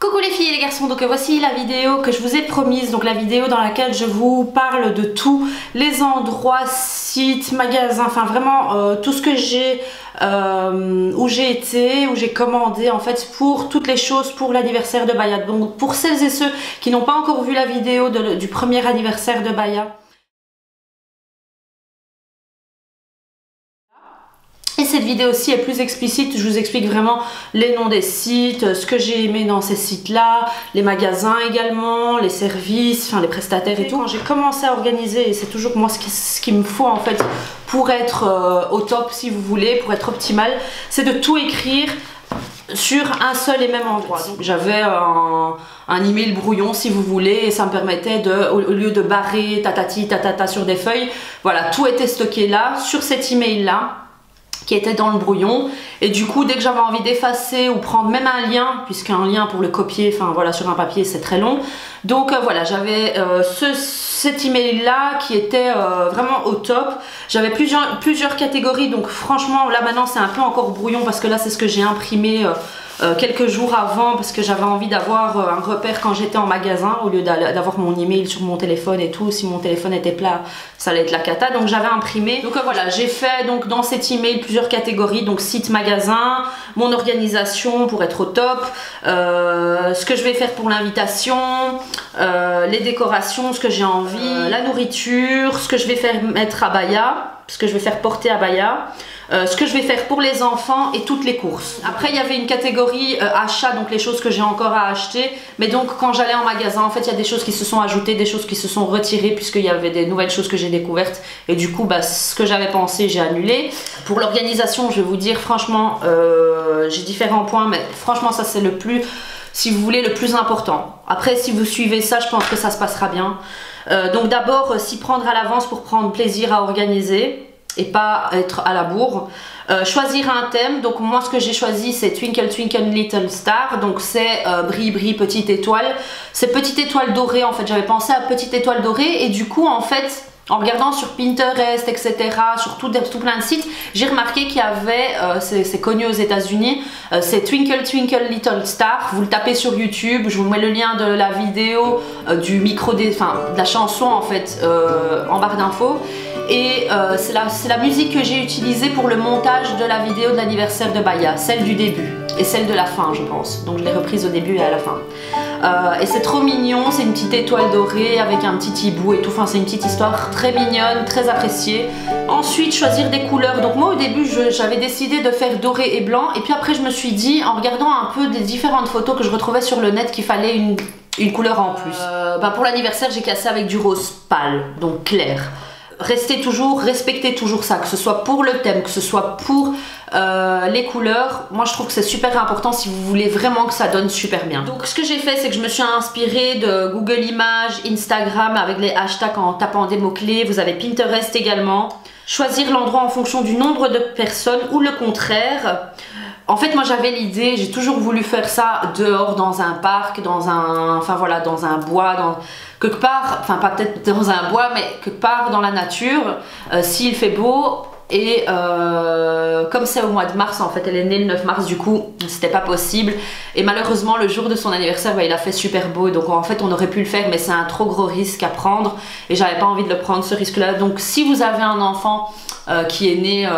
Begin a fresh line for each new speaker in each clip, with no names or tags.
Coucou les filles et les garçons, donc voici la vidéo que je vous ai promise, donc la vidéo dans laquelle je vous parle de tous les endroits, sites, magasins, enfin vraiment tout ce que j'ai, où j'ai été, où j'ai commandé en fait pour toutes les choses pour l'anniversaire de Baya. Donc pour celles et ceux qui n'ont pas encore vu la vidéo du premier anniversaire de Baya. Et cette vidéo aussi est plus explicite, je vous explique vraiment les noms des sites, ce que j'ai aimé dans ces sites-là, les magasins également, les services, enfin les prestataires et tout. Quand j'ai commencé à organiser, et c'est toujours moi ce qu'il me faut en fait pour être au top si vous voulez, pour être optimal, c'est de tout écrire sur un seul et même endroit. J'avais un email brouillon si vous voulez et ça me permettait de, au lieu de barrer tatati tatata sur des feuilles, voilà, tout était stocké là, sur cet email là, qui était dans le brouillon, et du coup dès que j'avais envie d'effacer ou prendre même un lien, puisqu'un lien pour le copier, enfin voilà, sur un papier c'est très long, donc voilà, j'avais cet email là qui était vraiment au top. J'avais plusieurs catégories, donc franchement là maintenant c'est un peu encore brouillon parce que là c'est ce que j'ai imprimé quelques jours avant, parce que j'avais envie d'avoir un repère quand j'étais en magasin au lieu d'avoir mon email sur mon téléphone et tout. Si mon téléphone était plat, ça allait être la cata, donc j'avais imprimé. Donc voilà, j'ai fait donc dans cet email plusieurs catégories, donc site, magasin, mon organisation pour être au top, ce que je vais faire pour l'invitation, les décorations, ce que j'ai envie, la nourriture, ce que je vais faire mettre à Baya, ce que je vais faire porter à Baya, ce que je vais faire pour les enfants et toutes les courses. Après il y avait une catégorie achat, donc les choses que j'ai encore à acheter, mais donc quand j'allais en magasin en fait il y a des choses qui se sont ajoutées, des choses qui se sont retirées puisqu'il y avait des nouvelles choses que j'ai découvertes et du coup bah, ce que j'avais pensé j'ai annulé. Pour l'organisation je vais vous dire franchement j'ai différents points, mais franchement ça c'est le plus, si vous voulez, le plus important. Après si vous suivez ça je pense que ça se passera bien. Donc d'abord s'y prendre à l'avance pour prendre plaisir à organiser et pas être à la bourre. Choisir un thème, donc moi ce que j'ai choisi c'est Twinkle Twinkle Little Star, donc c'est brille brille petite étoile, c'est petite étoile dorée en fait, j'avais pensé à petite étoile dorée et du coup en fait en regardant sur Pinterest etc, sur tout plein de sites, j'ai remarqué qu'il y avait, c'est connu aux États-Unis, c'est Twinkle Twinkle Little Star. Vous le tapez sur YouTube, je vous mets le lien de la vidéo, du micro, de la chanson en fait en barre d'infos. Et c'est la musique que j'ai utilisée pour le montage de la vidéo de l'anniversaire de Baya, celle du début et celle de la fin je pense, donc je l'ai reprise au début et à la fin. Et c'est trop mignon, c'est une petite étoile dorée avec un petit hibou et tout, enfin c'est une petite histoire très mignonne, très appréciée. Ensuite choisir des couleurs, donc moi au début j'avais décidé de faire doré et blanc et puis après je me suis dit en regardant un peu des différentes photos que je retrouvais sur le net qu'il fallait une couleur en plus. Pour l'anniversaire j'ai cassé avec du rose pâle, donc clair. Respectez toujours ça, que ce soit pour le thème, que ce soit pour les couleurs. Moi je trouve que c'est super important si vous voulez vraiment que ça donne super bien. Donc ce que j'ai fait c'est que je me suis inspirée de Google Images, Instagram avec les hashtags en tapant des mots-clés, vous avez Pinterest également. Choisir l'endroit en fonction du nombre de personnes ou le contraire. En fait moi j'avais l'idée, j'ai toujours voulu faire ça dehors dans un parc, dans un bois, quelque part, enfin pas peut-être dans un bois mais quelque part dans la nature, s'il fait beau. Et comme c'est au mois de mars en fait, elle est née le 9 mars, du coup c'était pas possible et malheureusement le jour de son anniversaire il a fait super beau, donc en fait on aurait pu le faire mais c'est un trop gros risque à prendre et j'avais pas envie de le prendre ce risque là. Donc si vous avez un enfant qui est né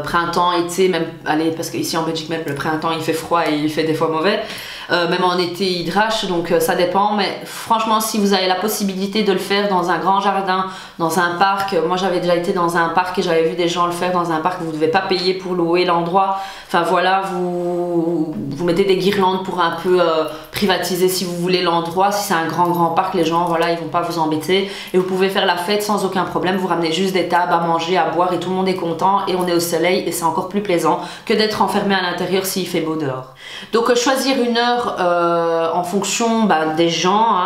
printemps, été, même, allez, parce qu'ici en Belgique même le printemps il fait froid et il fait des fois mauvais, même en été il drache, donc ça dépend, mais franchement si vous avez la possibilité de le faire dans un grand jardin, dans un parc, moi j'avais déjà été dans un parc et j'avais vu des gens le faire dans un parc, vous ne devez pas payer pour louer l'endroit, enfin voilà, vous mettez des guirlandes pour un peu privatiser si vous voulez l'endroit, si c'est un grand parc, les gens voilà ils vont pas vous embêter et vous pouvez faire la fête sans aucun problème, vous ramenez juste des tables à manger, à boire et tout le monde est content et on est au soleil et c'est encore plus plaisant que d'être enfermé à l'intérieur s'il fait beau dehors. Donc choisir une heure en fonction des gens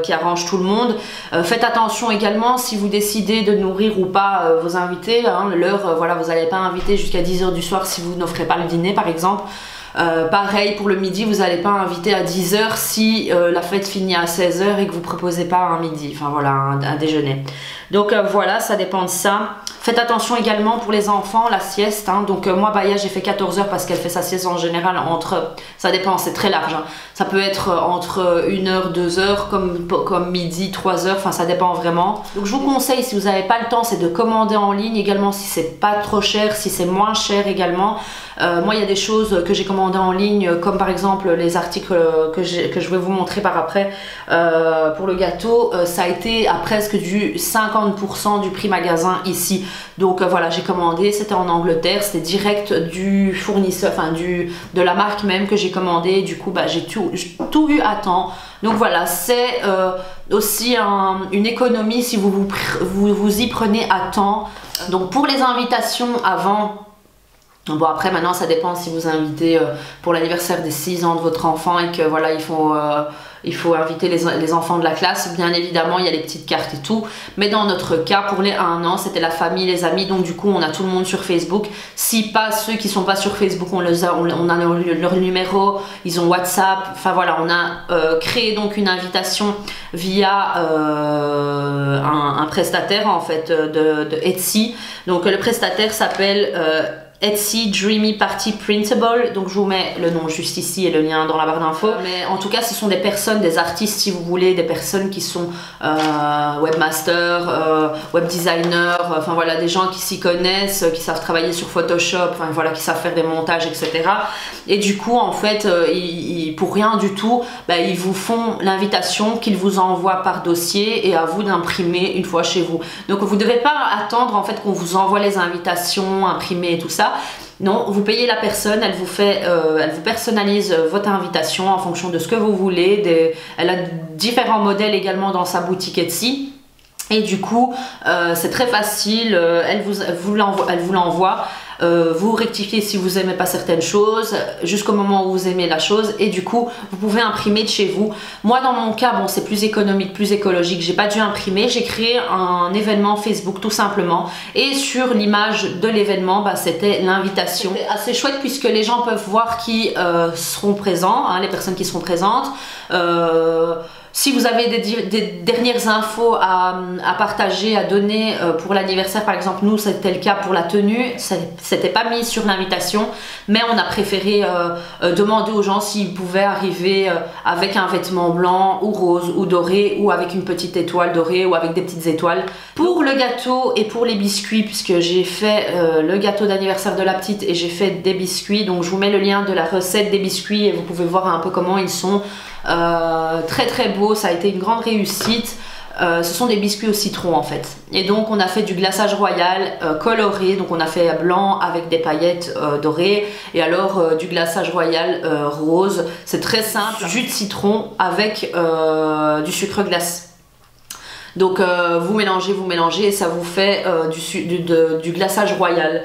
qui arrangent tout le monde. Faites attention également si vous décidez de nourrir ou pas vos invités, l'heure, voilà, vous n'allez pas inviter jusqu'à 10 h du soir si vous n'offrez pas le dîner par exemple. Pareil pour le midi, vous n'allez pas inviter à 10 h si la fête finit à 16 h et que vous proposez pas un midi, enfin voilà, un déjeuner. Donc voilà, ça dépend de ça. Faites attention également pour les enfants, la sieste, hein. Donc moi Baya j'ai fait 14 heures parce qu'elle fait sa sieste en général entre, ça dépend, c'est très large, hein. Ça peut être entre 1 heure, 2 heures, comme midi, 3 heures, enfin ça dépend vraiment. Donc je vous conseille, si vous n'avez pas le temps, c'est de commander en ligne également, si c'est pas trop cher, si c'est moins cher également. Moi il y a des choses que j'ai commandées en ligne, comme par exemple les articles que je vais vous montrer par après pour le gâteau, ça a été à presque du 50% du prix magasin ici. Donc voilà, j'ai commandé, c'était en Angleterre, c'était direct du fournisseur, enfin de la marque même que j'ai commandé. Du coup bah, j'ai tout eu à temps. Donc voilà, c'est aussi une économie si vous y prenez à temps. Donc pour les invitations avant, bon après maintenant ça dépend si vous invitez pour l'anniversaire des 6 ans de votre enfant et que voilà il faut inviter les enfants de la classe, bien évidemment il y a les petites cartes et tout, mais dans notre cas pour les 1 an c'était la famille, les amis, donc du coup on a tout le monde sur Facebook. Si pas ceux qui sont pas sur Facebook, on a leur numéro, ils ont WhatsApp, enfin voilà, on a créé donc une invitation via un prestataire en fait de Etsy. Donc le prestataire s'appelle Etsy Dreamy Party Printable, donc je vous mets le nom juste ici et le lien dans la barre d'infos. Mais en tout cas ce sont des personnes, des artistes si vous voulez, des personnes qui sont webmasters, web designers, enfin voilà, des gens qui s'y connaissent, qui savent travailler sur Photoshop, enfin voilà, qui savent faire des montages, etc. Et du coup en fait pour rien du tout, bah, ils vous font l'invitation qu'ils vous envoient par dossier et à vous d'imprimer une fois chez vous. Donc vous ne devez pas attendre en fait qu'on vous envoie les invitations imprimées et tout ça. Non, vous payez la personne, elle vous personnalise votre invitation en fonction de ce que vous voulez. Elle a différents modèles également dans sa boutique Etsy. Et du coup, c'est très facile, elle vous l'envoie. Vous rectifiez si vous n'aimez pas certaines choses jusqu'au moment où vous aimez la chose et du coup vous pouvez imprimer de chez vous. Moi dans mon cas, bon c'est plus économique, plus écologique, j'ai pas dû imprimer, j'ai créé un événement Facebook tout simplement et sur l'image de l'événement bah, c'était l'invitation. C'était assez chouette puisque les gens peuvent voir qui seront présents, hein, les personnes qui seront présentes. Si vous avez des dernières infos à partager, à donner pour l'anniversaire, par exemple, nous c'était le cas pour la tenue, c'était pas mis sur l'invitation, mais on a préféré demander aux gens s'ils pouvaient arriver avec un vêtement blanc ou rose ou doré ou avec une petite étoile dorée ou avec des petites étoiles. Pour le gâteau et pour les biscuits, puisque j'ai fait le gâteau d'anniversaire de la petite et j'ai fait des biscuits, donc je vous mets le lien de la recette des biscuits et vous pouvez voir un peu comment ils sont. Très très beau, ça a été une grande réussite. Ce sont des biscuits au citron en fait. Et donc on a fait du glaçage royal coloré, donc on a fait blanc avec des paillettes dorées et alors du glaçage royal rose. C'est très simple, jus de citron avec du sucre glace. Donc vous mélangez et ça vous fait du glaçage royal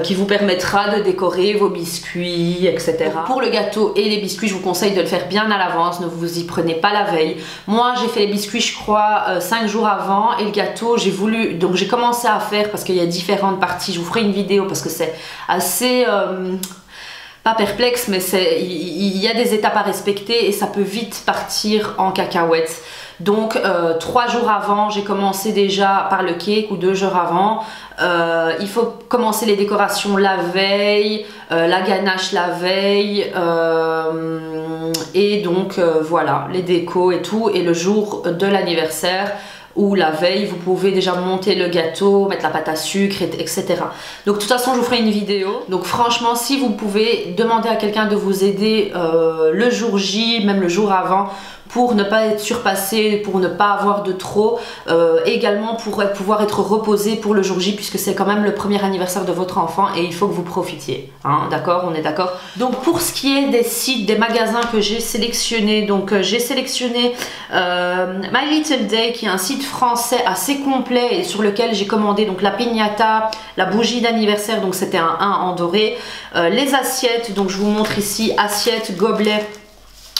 qui vous permettra de décorer vos biscuits, etc. Donc, pour le gâteau et les biscuits, je vous conseille de le faire bien à l'avance, ne vous y prenez pas la veille. Moi j'ai fait les biscuits je crois 5 jours avant et le gâteau j'ai commencé à faire parce qu'il y a différentes parties, je vous ferai une vidéo parce que c'est assez... pas perplexe mais il y a des étapes à respecter et ça peut vite partir en cacahuètes. Donc 3 jours avant j'ai commencé déjà par le cake ou 2 jours avant. Il faut commencer les décorations la veille, la ganache la veille et donc voilà les décos et tout, et le jour de l'anniversaire ou la veille vous pouvez déjà monter le gâteau, mettre la pâte à sucre, etc. Donc de toute façon je vous ferai une vidéo. Donc franchement si vous pouvez demander à quelqu'un de vous aider le jour J, même le jour avant, pour ne pas être surpassé, pour ne pas avoir de trop, également pour pouvoir être reposé pour le jour J puisque c'est quand même le premier anniversaire de votre enfant et il faut que vous profitiez, hein, d'accord, on est d'accord. Donc pour ce qui est des sites, des magasins que j'ai sélectionnés, donc j'ai sélectionné My Little Day qui est un site français assez complet et sur lequel j'ai commandé donc la piñata, la bougie d'anniversaire, donc c'était un 1 en doré, les assiettes, donc je vous montre ici assiette, gobelet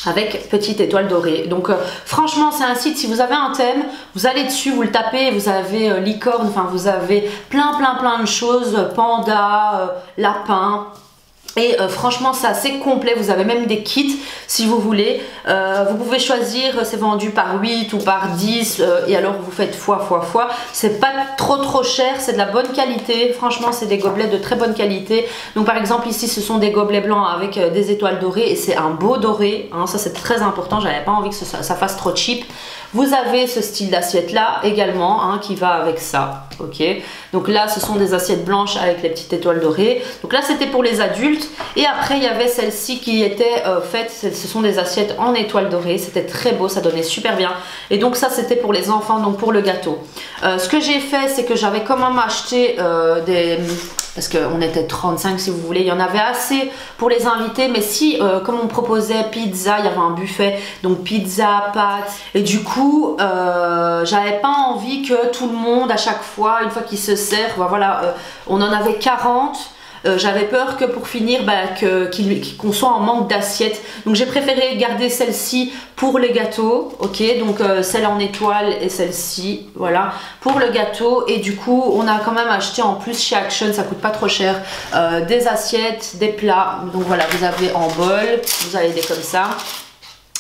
avec petite étoile dorée. Donc franchement c'est un site, si vous avez un thème, vous allez dessus, vous le tapez, vous avez licorne, enfin vous avez plein de choses, panda, lapin, Et franchement c'est assez complet, vous avez même des kits si vous voulez, vous pouvez choisir, c'est vendu par 8 ou par 10 et alors vous faites fois, c'est pas trop cher, c'est de la bonne qualité, franchement c'est des gobelets de très bonne qualité. Donc par exemple ici ce sont des gobelets blancs avec des étoiles dorées et c'est un beau doré, hein, ça c'est très important, j'avais pas envie que ça fasse trop cheap. Vous avez ce style d'assiette là également hein, qui va avec ça, ok. Donc là ce sont des assiettes blanches avec les petites étoiles dorées. Donc là c'était pour les adultes et après il y avait celle-ci qui était faite, ce sont des assiettes en étoiles dorées. C'était très beau, ça donnait super bien. Et donc ça c'était pour les enfants, donc pour le gâteau. Ce que j'ai fait c'est que j'avais quand même acheté parce qu'on était 35 si vous voulez, il y en avait assez pour les invités, mais si comme on proposait pizza, il y avait un buffet, donc pizza, pâtes, et du coup j'avais pas envie que tout le monde à chaque fois, une fois qu'il se sert, voilà, on en avait 40. J'avais peur que pour finir qu'on soit en manque d'assiettes, donc j'ai préféré garder celle-ci pour les gâteaux, ok, donc celle en étoile et celle-ci, voilà, pour le gâteau. Et du coup on a quand même acheté en plus chez Action, ça coûte pas trop cher, des assiettes, des plats. Donc voilà, vous avez en bol, vous avez des comme ça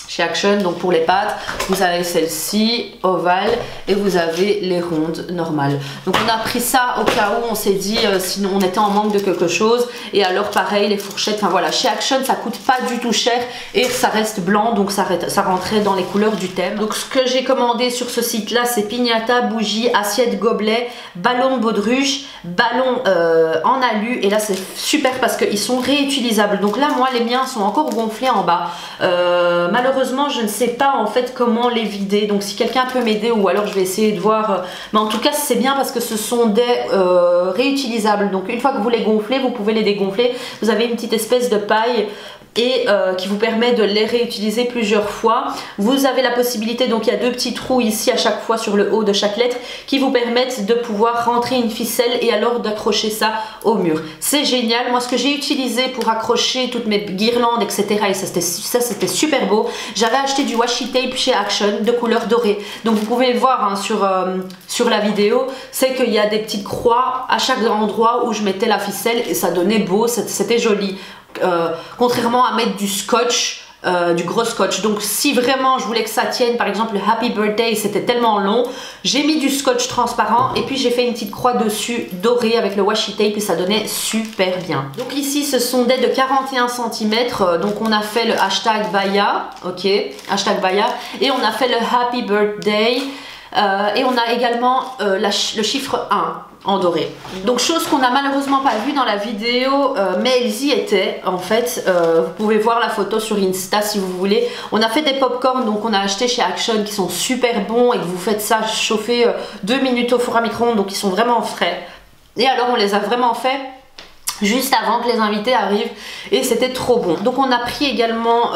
chez Action, donc pour les pâtes vous avez celle-ci ovale et vous avez les rondes normales. Donc on a pris ça au cas où on s'est dit sinon on était en manque de quelque chose. Et alors pareil les fourchettes, enfin voilà, chez Action ça coûte pas du tout cher et ça reste blanc, donc ça rentrait dans les couleurs du thème. Donc ce que j'ai commandé sur ce site là c'est pignata, bougie, assiette, gobelet, ballon baudruche, ballon en alu. Et là c'est super parce qu'ils sont réutilisables. Donc là moi les miens sont encore gonflés en bas, malheureusement je ne sais pas en fait comment les vider, donc si quelqu'un peut m'aider ou alors je vais essayer de voir, mais en tout cas c'est bien parce que ce sont des réutilisables. Donc une fois que vous les gonflez vous pouvez les dégonfler, vous avez une petite espèce de paille et qui vous permet de les réutiliser plusieurs fois. Vous avez la possibilité, donc il y a deux petits trous ici à chaque fois sur le haut de chaque lettre qui vous permettent de pouvoir rentrer une ficelle et alors d'accrocher ça au mur. C'est génial. Moi ce que j'ai utilisé pour accrocher toutes mes guirlandes etc, et ça c'était super beau, j'avais acheté du washi tape chez Action de couleur dorée. Donc vous pouvez le voir hein, sur la vidéo, c'est qu'il y a des petites croix à chaque endroit où je mettais la ficelle et ça donnait beau, c'était joli. Contrairement à mettre du scotch, du gros scotch. Donc si vraiment je voulais que ça tienne, par exemple le Happy Birthday c'était tellement long, j'ai mis du scotch transparent et puis j'ai fait une petite croix dessus dorée avec le washi tape et ça donnait super bien. Donc ici ce sont des de 41 cm, donc on a fait le hashtag Baya, ok, hashtag Baya, et on a fait le Happy Birthday et on a également le chiffre 1 en doré. Donc chose qu'on n'a malheureusement pas vue dans la vidéo, mais elles y étaient en fait. Vous pouvez voir la photo sur Insta si vous voulez. On a fait des popcorn, donc on a acheté chez Action qui sont super bons et que vous faites ça chauffer 2 minutes au four à micro-ondes, donc ils sont vraiment frais. Et alors on les a vraiment fait juste avant que les invités arrivent et c'était trop bon. Donc on a pris également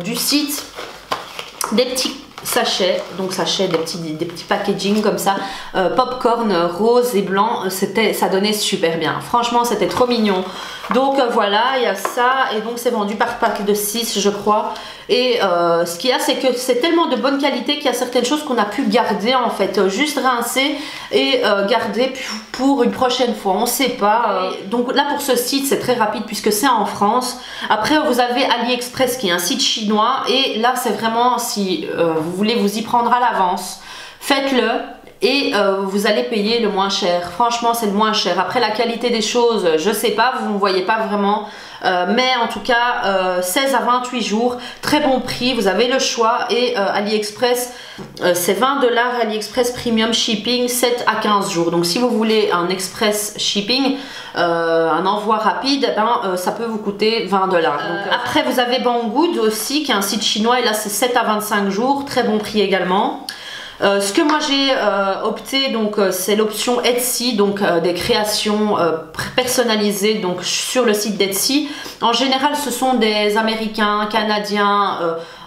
du site des petits sachets, donc sachets, des petits packaging comme ça, popcorn rose et blanc, ça donnait super bien, franchement c'était trop mignon. Donc voilà, il y a ça et donc c'est vendu par pack de 6 je crois. Et ce qu'il y a c'est que c'est tellement de bonne qualité qu'il y a certaines choses qu'on a pu garder en fait, juste rincer et garder pour une prochaine fois, on sait pas. Donc là pour ce site c'est très rapide puisque c'est en France. Après vous avez AliExpress qui est un site chinois et là c'est vraiment si vous voulez vous y prendre à l'avance, faites-le. Et vous allez payer le moins cher, franchement c'est le moins cher. Après la qualité des choses je sais pas, vous ne voyez pas vraiment, mais en tout cas 16 à 28 jours, très bon prix, vous avez le choix. Et AliExpress c'est 20 $, AliExpress Premium Shipping 7 à 15 jours. Donc si vous voulez un express shipping, un envoi rapide, ça peut vous coûter 20 $. Donc, après vous avez Banggood aussi qui est un site chinois et là c'est 7 à 25 jours, très bon prix également. Ce que moi j'ai opté, donc c'est l'option Etsy, donc des créations personnalisées donc sur le site d'Etsy. En général ce sont des Américains, Canadiens,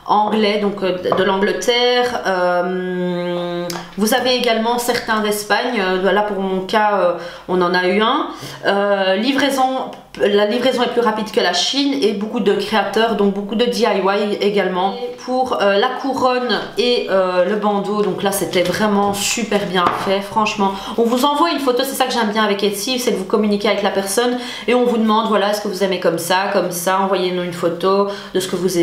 Anglais, donc de l'Angleterre. Vous avez également certains d'Espagne, là pour mon cas on en a eu un. Livraison la livraison est plus rapide que la Chine et beaucoup de créateurs, donc beaucoup de DIY également. Et pour la couronne et le bandeau, donc là c'était vraiment super bien fait, franchement. On vous envoie une photo, c'est ça que j'aime bien avec Etsy, c'est que vous communiquez avec la personne et on vous demande, voilà, est-ce que vous aimez comme ça, envoyez-nous une photo de ce que vous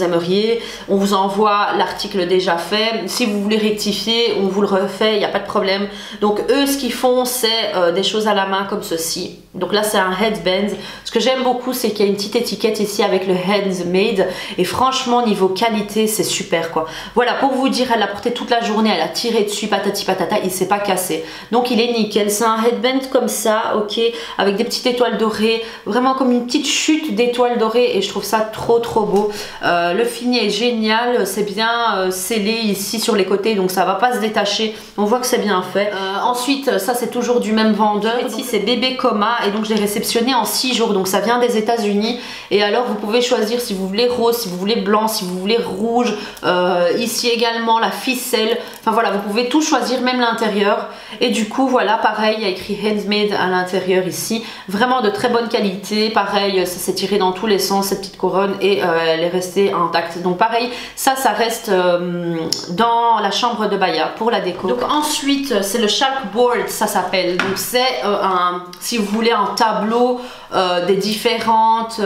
aimeriez. On vous envoie l'article déjà fait. Si vous voulez rectifier, on vous le refait, il n'y a pas de problème. Donc eux, ce qu'ils font, c'est des choses à la main comme ceci. Donc là c'est un headband. Ce que j'aime beaucoup, c'est qu'il y a une petite étiquette ici avec le handmade et franchement niveau qualité c'est super quoi. Voilà, pour vous dire, elle l'a porté toute la journée, elle a tiré dessus patati patata, il s'est pas cassé, donc il est nickel. C'est un headband comme ça, ok, avec des petites étoiles dorées, vraiment comme une petite chute d'étoiles dorées et je trouve ça trop beau. Le fini est génial, c'est bien scellé ici sur les côtés, donc ça va pas se détacher, on voit que c'est bien fait. Ensuite ça c'est toujours du même vendeur, ici c'est Bébé Coma et donc je l'ai réceptionné en 6 jours, donc ça vient des États-Unis. Et alors vous pouvez choisir si vous voulez rose, si vous voulez blanc, si vous voulez rouge, ici également la ficelle, enfin voilà, vous pouvez tout choisir, même l'intérieur. Et du coup voilà, pareil, il y a écrit handmade à l'intérieur ici, vraiment de très bonne qualité. Pareil, ça s'est tiré dans tous les sens cette petite couronne et elle est restée intacte, donc pareil, ça reste dans la chambre de Baya pour la déco. Donc ensuite c'est le chalkboard, ça s'appelle, donc c'est si vous voulez un tableau des différentes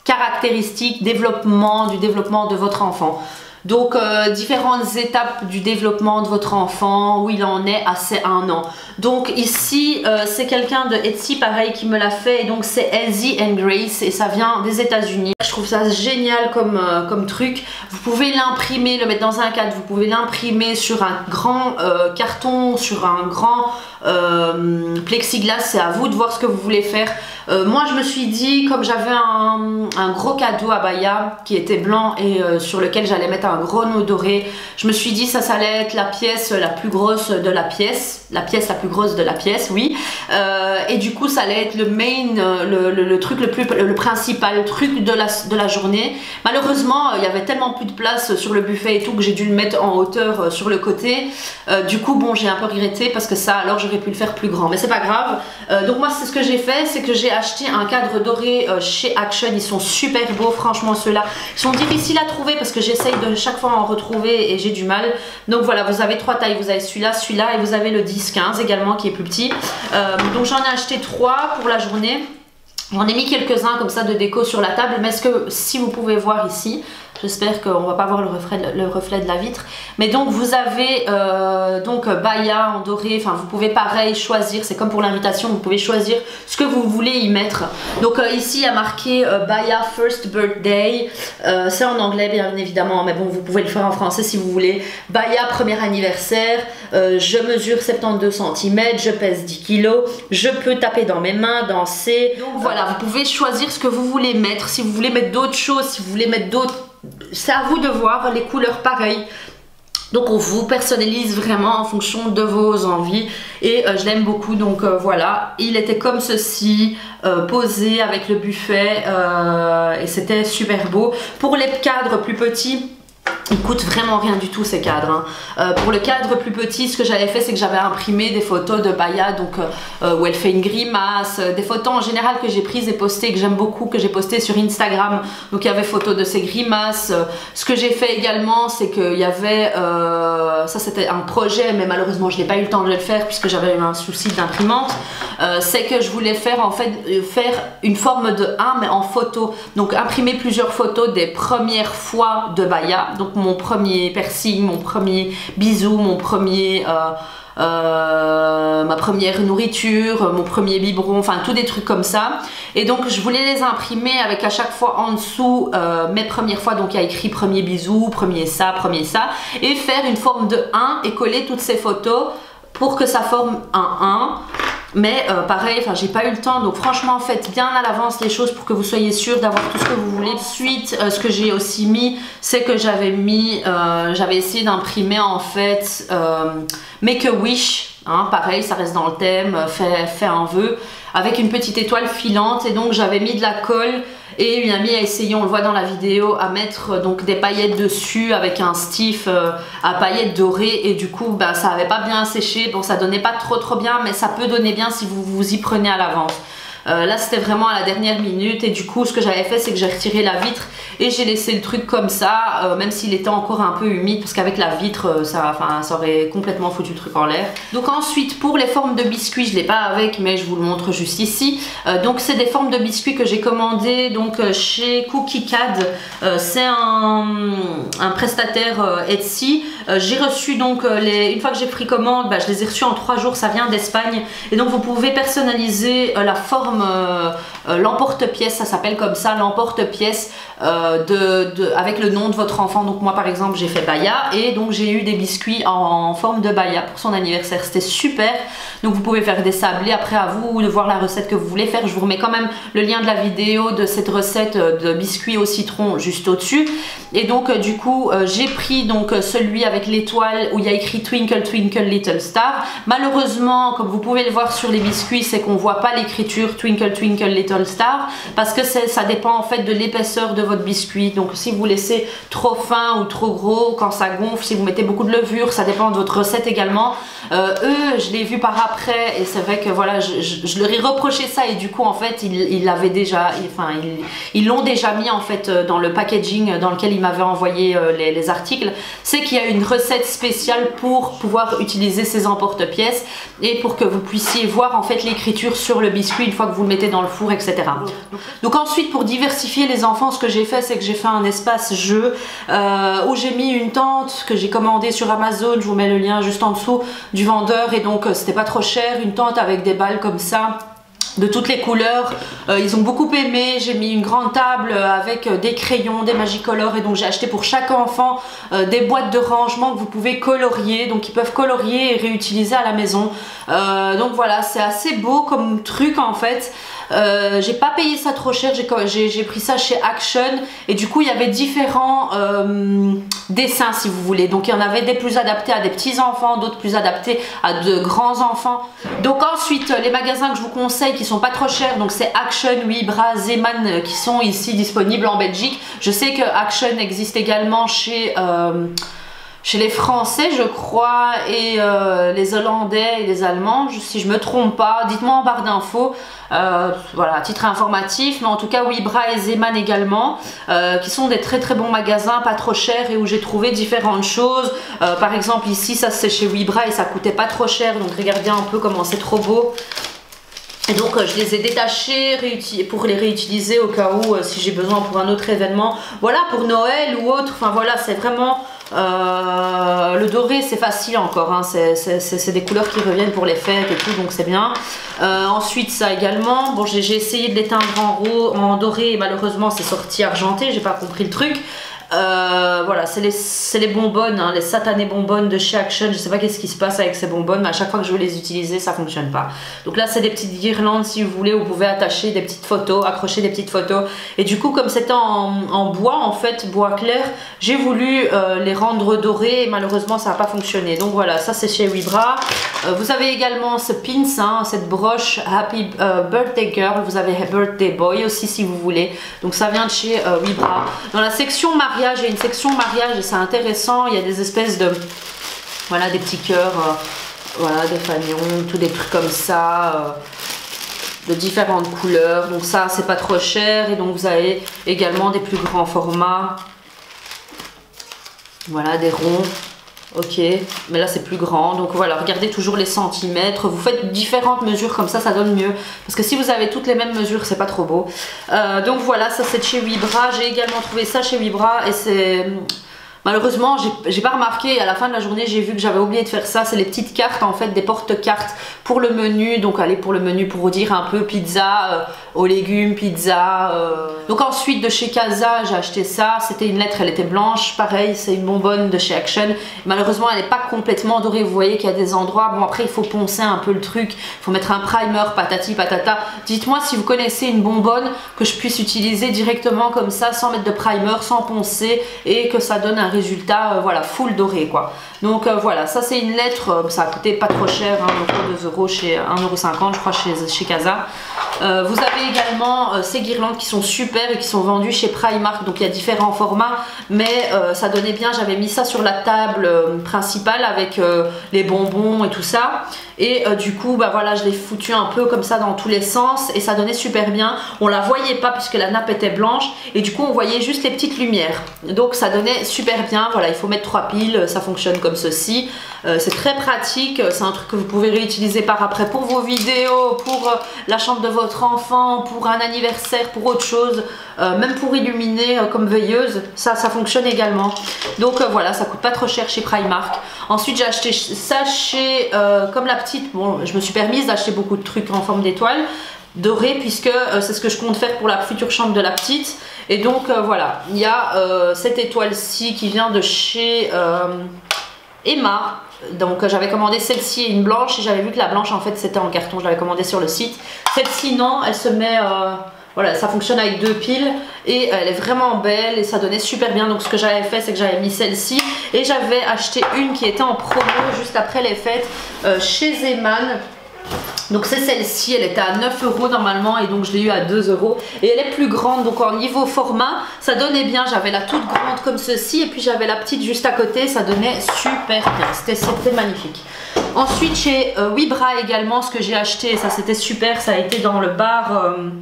caractéristiques du développement de votre enfant. Donc différentes étapes du développement de votre enfant, où il en est à ses 1 an. Donc ici c'est quelqu'un de Etsy pareil qui me l'a fait, et donc c'est Elsie and Grace et ça vient des États-Unis. Je trouve ça génial comme truc. Vous pouvez l'imprimer, le mettre dans un cadre, vous pouvez l'imprimer sur un grand carton, sur un grand plexiglas, c'est à vous de voir ce que vous voulez faire. Moi je me suis dit, comme j'avais un gros cadeau à Baya qui était blanc et sur lequel j'allais mettre un gros nœud doré, je me suis dit ça allait être la pièce la plus grosse de la pièce, la plus grosse de la pièce, oui, et du coup ça allait être le main, le truc le principal truc de la journée. Malheureusement il y avait tellement plus de place sur le buffet et tout que j'ai dû le mettre en hauteur sur le côté. Du coup bon, j'ai un peu regretté parce que ça alors j'aurais pu le faire plus grand, mais c'est pas grave. Donc moi c'est ce que j'ai fait, c'est que j'ai acheté un cadre doré chez Action. Ils sont super beaux, franchement ceux-là. Ils sont difficiles à trouver parce que j'essaye de chaque fois en retrouver et j'ai du mal. Donc voilà, vous avez 3 tailles, vous avez celui-là et vous avez le 10-15 également qui est plus petit. Donc j'en ai acheté 3 pour la journée. J'en ai mis quelques-uns comme ça de déco sur la table, mais si vous pouvez voir ici, j'espère qu'on va pas voir le reflet de la vitre, mais donc vous avez Baya en doré, enfin vous pouvez pareil choisir, c'est comme pour l'invitation, vous pouvez choisir ce que vous voulez y mettre. Donc ici il y a marqué Baya First Birthday, c'est en anglais bien évidemment, mais bon vous pouvez le faire en français si vous voulez. Baya premier anniversaire, je mesure 72 cm, je pèse 10 kg, je peux taper dans mes mains, danser. Donc voilà, vous pouvez choisir ce que vous voulez mettre, si vous voulez mettre d'autres choses, si vous voulez mettre d'autres, c'est à vous de voir, les couleurs pareilles. Donc on vous personnalise vraiment en fonction de vos envies et je l'aime beaucoup. Donc voilà, il était comme ceci, posé avec le buffet et c'était super beau. Pour les cadres plus petits, ils coûtent vraiment rien du tout ces cadres, hein. Pour le cadre plus petit, ce que j'avais fait, c'est que j'avais imprimé des photos de Baya, donc où elle fait une grimace, des photos en général que j'ai prises et postées, que j'aime beaucoup, que j'ai postées sur Instagram. Donc il y avait photos de ces grimaces. Ce que j'ai fait également, c'est qu'il y avait, ça c'était un projet, mais malheureusement je n'ai pas eu le temps de le faire puisque j'avais eu un souci d'imprimante. C'est que je voulais faire en fait une forme de 1 mais en photo. Donc imprimer plusieurs photos des premières fois de Baya. Donc mon premier piercing, mon premier bisou, ma première nourriture, mon premier biberon, enfin tous des trucs comme ça. Et donc je voulais les imprimer avec à chaque fois en dessous mes premières fois, donc il y a écrit premier bisou, premier ça, et faire une forme de 1 et coller toutes ces photos pour que ça forme un 1. Mais pareil, enfin j'ai pas eu le temps, donc franchement faites bien à l'avance les choses pour que vous soyez sûr d'avoir tout ce que vous voulez. Ensuite ce que j'ai aussi mis, c'est que j'avais essayé d'imprimer en fait Make a Wish, hein, pareil ça reste dans le thème, fais un vœu, avec une petite étoile filante, et donc j'avais mis de la colle et une amie a essayé, on le voit dans la vidéo, à mettre donc des paillettes dessus avec un stiff à paillettes dorées, et du coup bah, ça avait pas bien séché, donc ça donnait pas trop bien, mais ça peut donner bien si vous vous y prenez à l'avance. Là c'était vraiment à la dernière minute, et du coup ce que j'avais fait c'est que j'ai retiré la vitre et j'ai laissé le truc comme ça, même s'il était encore un peu humide, parce qu'avec la vitre ça aurait complètement foutu le truc en l'air. Donc ensuite pour les formes de biscuits, je l'ai pas avec mais je vous le montre juste ici. Donc c'est des formes de biscuits que j'ai commandées donc chez Cookie Cad, c'est un prestataire Etsy. J'ai reçu donc une fois que j'ai pris commande, bah, je les ai reçus en 3 jours, ça vient d'Espagne, et donc vous pouvez personnaliser la forme l'emporte-pièce, ça s'appelle comme ça, l'emporte-pièce avec le nom de votre enfant. Donc moi par exemple j'ai fait Baya, et donc j'ai eu des biscuits en forme de Baya pour son anniversaire, c'était super. Donc vous pouvez faire des sablés, après à vous de voir la recette que vous voulez faire. Je vous remets quand même le lien de la vidéo de cette recette de biscuits au citron juste au dessus. Et donc du coup j'ai pris donc celui avec l'étoile où il y a écrit Twinkle Twinkle Little Star. Malheureusement, comme vous pouvez le voir sur les biscuits, c'est qu'on voit pas l'écriture Twinkle Twinkle Little Star, parce que ça dépend en fait de l'épaisseur de votre biscuit. Donc si vous laissez trop fin ou trop gros, quand ça gonfle, si vous mettez beaucoup de levure, ça dépend de votre recette également. Eux, je l'ai vu par après, et c'est vrai que voilà, je leur ai reproché ça, et du coup en fait ils l'avaient déjà, ils l'ont déjà mis en fait dans le packaging dans lequel ils m'avaient envoyé les articles. C'est qu'il y a une recette spéciale pour pouvoir utiliser ces emporte-pièces, et pour que vous puissiez voir en fait l'écriture sur le biscuit une fois que vous le mettez dans le four, etc. Donc ensuite, pour diversifier les enfants, ce que j'ai fait, c'est que j'ai fait un espace jeu où j'ai mis une tente que j'ai commandée sur Amazon. Je vous mets le lien juste en dessous du vendeur, et donc c'était pas trop cher, une tente avec des balles comme ça de toutes les couleurs. Ils ont beaucoup aimé. J'ai mis une grande table avec des crayons, des Magicolor, et donc j'ai acheté pour chaque enfant des boîtes de rangement que vous pouvez colorier, donc ils peuvent colorier et réutiliser à la maison. Donc voilà, c'est assez beau comme truc en fait. J'ai pas payé ça trop cher, j'ai pris ça chez Action, et du coup il y avait différents dessins si vous voulez. Donc il y en avait des plus adaptés à des petits enfants, d'autres plus adaptés à de grands enfants. Donc ensuite les magasins que je vous conseille qui sont pas trop chers, donc c'est Action, Wibra, Zeeman qui sont ici disponibles en Belgique. Je sais que Action existe également chez les Français je crois, et les Hollandais et les Allemands, si je me trompe pas, dites-moi en barre d'infos. Voilà, à titre informatif, mais en tout cas Wibra et Zeeman également, qui sont des très bons magasins, pas trop chers, et où j'ai trouvé différentes choses. Par exemple ici, ça c'est chez Wibra et ça coûtait pas trop cher, donc regardez un peu comment c'est trop beau. Et donc je les ai détachés pour les réutiliser au cas où si j'ai besoin pour un autre événement, voilà, pour Noël ou autre. Enfin voilà, c'est vraiment le doré, c'est facile encore, hein. C'est des couleurs qui reviennent pour les fêtes et tout, donc c'est bien. Ensuite ça également, bon j'ai essayé de l'éteindre en doré, et malheureusement c'est sorti argenté, j'ai pas compris le truc. Voilà, c'est les bonbonnes, hein, les satanées bonbonnes de chez Action. Je sais pas qu'est-ce qui se passe avec ces bonbonnes, mais à chaque fois que je veux les utiliser ça fonctionne pas. Donc là c'est des petites guirlandes, si vous voulez, vous pouvez attacher des petites photos, accrocher des petites photos. Et du coup comme c'était en bois en fait, bois clair, j'ai voulu les rendre dorés, et malheureusement ça n'a pas fonctionné. Donc voilà, ça c'est chez Wibra. Vous avez également ce pins, hein, cette broche Happy Birthday Girl. Vous avez Birthday Boy aussi si vous voulez. Donc ça vient de chez Wibra. Dans la section mariage, il y a une section mariage et c'est intéressant. Il y a des espèces de, voilà, des petits cœurs, voilà, des fanions, tous des trucs comme ça, de différentes couleurs. Donc ça c'est pas trop cher, et donc vous avez également des plus grands formats. Voilà, des ronds. Ok, mais là c'est plus grand, donc voilà, regardez toujours les centimètres, vous faites différentes mesures, comme ça donne mieux, parce que si vous avez toutes les mêmes mesures c'est pas trop beau. Donc voilà, ça c'est de chez Wibra. J'ai également trouvé ça chez Wibra, et c'est... Malheureusement, j'ai pas remarqué, à la fin de la journée j'ai vu que j'avais oublié de faire ça. C'est les petites cartes en fait, des porte-cartes pour le menu. Donc allez, pour le menu, pour vous dire un peu pizza, aux légumes, pizza. Donc ensuite de chez Casa, j'ai acheté ça. C'était une lettre, elle était blanche. Pareil, c'est une bonbonne de chez Action. Malheureusement, elle n'est pas complètement dorée. Vous voyez qu'il y a des endroits. Bon, après il faut poncer un peu le truc. Il faut mettre un primer, patati patata. Dites-moi si vous connaissez une bonbonne que je puisse utiliser directement comme ça, sans mettre de primer, sans poncer, et que ça donne un résultat voilà, full doré quoi. Donc voilà, ça c'est une lettre, ça a coûté pas trop cher, hein, autour de 2 € chez 1,50 € je crois chez Casa. Vous avez également ces guirlandes qui sont super et qui sont vendues chez Primark, donc il y a différents formats, mais ça donnait bien. J'avais mis ça sur la table principale avec les bonbons et tout ça, et du coup bah voilà, je l'ai foutu un peu comme ça dans tous les sens et ça donnait super bien. On la voyait pas puisque la nappe était blanche et du coup on voyait juste les petites lumières, donc ça donnait super bien. Voilà, il faut mettre 3 piles, ça fonctionne comme ceci. C'est très pratique, c'est un truc que vous pouvez réutiliser par après pour vos vidéos, pour la chambre de votre enfant, pour un anniversaire, pour autre chose, même pour illuminer comme veilleuse, ça fonctionne également. Donc voilà, ça coûte pas trop cher chez Primark. Ensuite j'ai acheté ça chez, comme la petite, bon je me suis permise d'acheter beaucoup de trucs en forme d'étoile dorée puisque c'est ce que je compte faire pour la future chambre de la petite. Et donc voilà, il y a cette étoile-ci qui vient de chez Emma. Donc j'avais commandé celle-ci et une blanche et j'avais vu que la blanche en fait c'était en carton, je l'avais commandé sur le site. Celle-ci non, elle se met, voilà, ça fonctionne avec 2 piles et elle est vraiment belle et ça donnait super bien. Donc ce que j'avais fait c'est que j'avais mis celle-ci et j'avais acheté une qui était en promo juste après les fêtes chez Zeman. Donc c'est celle-ci, elle était à 9 € normalement et donc je l'ai eu à 2 € et elle est plus grande, donc en niveau format ça donnait bien. J'avais la toute grande comme ceci et puis j'avais la petite juste à côté, ça donnait super bien, c'était magnifique. Ensuite chez Webra également, ce que j'ai acheté, ça c'était super, ça a été dans le bar, enfin,